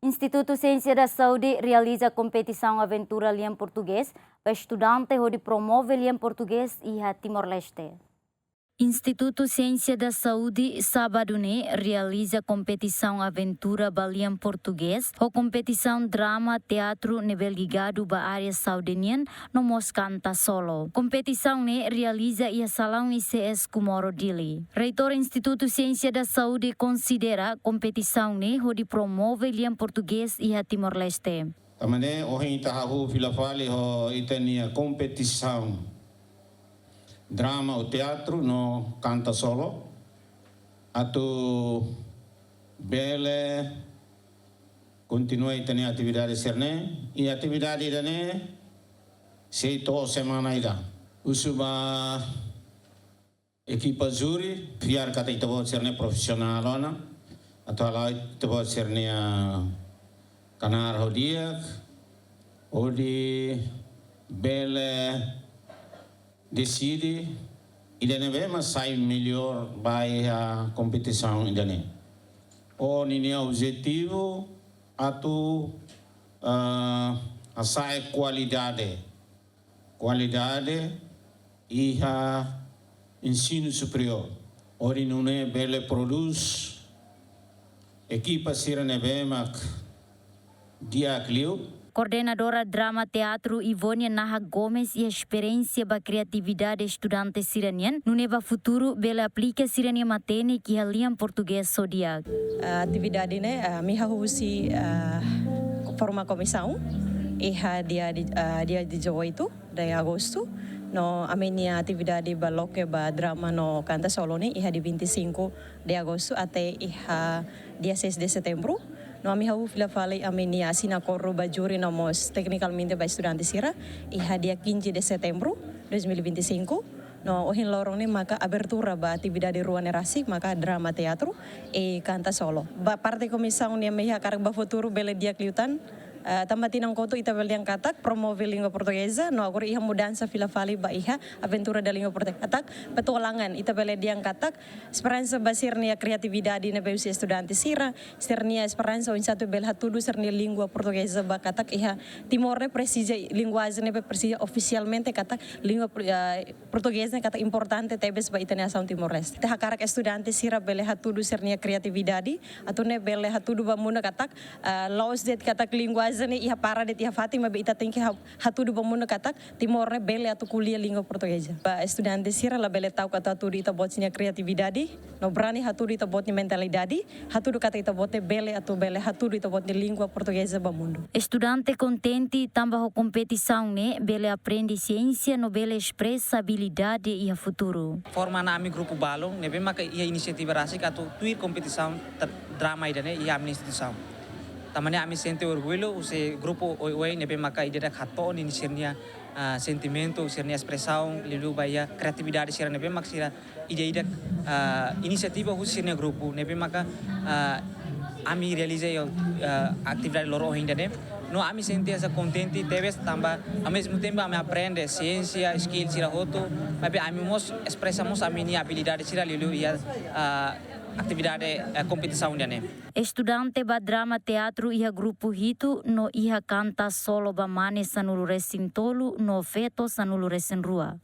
Instituto Ciência da Saúde realiza competição aventura Liam Português para estudante onde promove Liam Português e a Timor-Leste. Instituto Ciência da Saúde sábado realiza competição aventura Balian Português ou competição drama teatro nível ligado ba área saudenian no Moscanta Solo. Competição realiza ia salão ICS Kumoro Dili. Reitor Instituto Ciência da Saúde considera competição onde promove Liam Português e a Timor-Leste. Tamane ohin tahahu filafali ho itania competição drama o teatro no Canta Solo atu bele continua a ter atividade serne e atividade dane seito semana ida usuba equipa juri fiar kata itu buat serne profesional ona atau ala itu buat serne kanar hodiak odi bele decide e devemos sair melhor vai a competição idane. O nini objetivo atu a sair qualidade e a ensino superior. Ori não é bele produz equipa sirene bemak dia clio. Coordenadora Drama Teatro Ivonia Naha Gomes e a experiência da criatividade estudante siranian no neva futuro bela aplica sirania matene que aliam português sodiak. Atividade miha husi forma comissão e dia de 18 de agosto no a minha atividade baloque ba drama no Canta Solo iha di 25 de agosto até iha dia 6 de setembro. No ami hau fila falei ameni asina corro bajuri nomos tecnicalmente ba estudante sira iha dia 15 de setembro 2025 no ohin lorong maka abertura ba atividade ruane rasik maka drama teatro e Canta Solo ba parte comissão ni meha karag ba futuro bele dia kliutan tambati ng koto ita yang katak promove língua portuguesa no agora iha mudança fila fali ba iha aventura da língua portuguesa katak petualangan ita yang katak esperança basirnia criatividade na beusi estudante sira sernia esperança in satu bel hatudu sernia língua portuguesa ba katak iha Timor precisa linguagem ne precisa oficialmente katak língua portuguesa katak importante tebes ba ita nação Timor-Leste ta karak estudante sira bel hatudu sernia criatividade atau ne bel hatudu ba muna katak laos det katak língua zane iha para de iha Fatima be ita tem que hatudu bamuna katak Timor bele atu kuliah língua portuguesa ba estudante sira la bele tau kata hatudu ita botnya criatividade no brani hatudu ita botnya mentalidade hatudu kata ita bote bele atu bele hatudu ita botnya língua portuguesa bamundo. Estudante contente tambah competição bele aprende ciência no bele expressa habilidade e a futuro. Forma na ami grupo balong nebe maka ia inisiativa rasik atu tuir competição drama idane ia ami instituição. Tamane ami sente orgulho use grupo oi nebe maka ida khato ni sirnia sentimento sirnia expressão lilu baya criatividade sirnia nebe mak sira ida inisiativa hu sirnia grupo nebe maka ami realize atividade loro ainda no ami sente essa contente teves tamba ao mesmo tempo ami aprende ciência skill sira hoto mas ami mos expressamos a minha habilidade sira lilu ia atividade competição dane. Estudante ba drama teatro iha grupo hito no iha Canta Solo ba mane sanulu resin tolu no feto sanulu resin rua.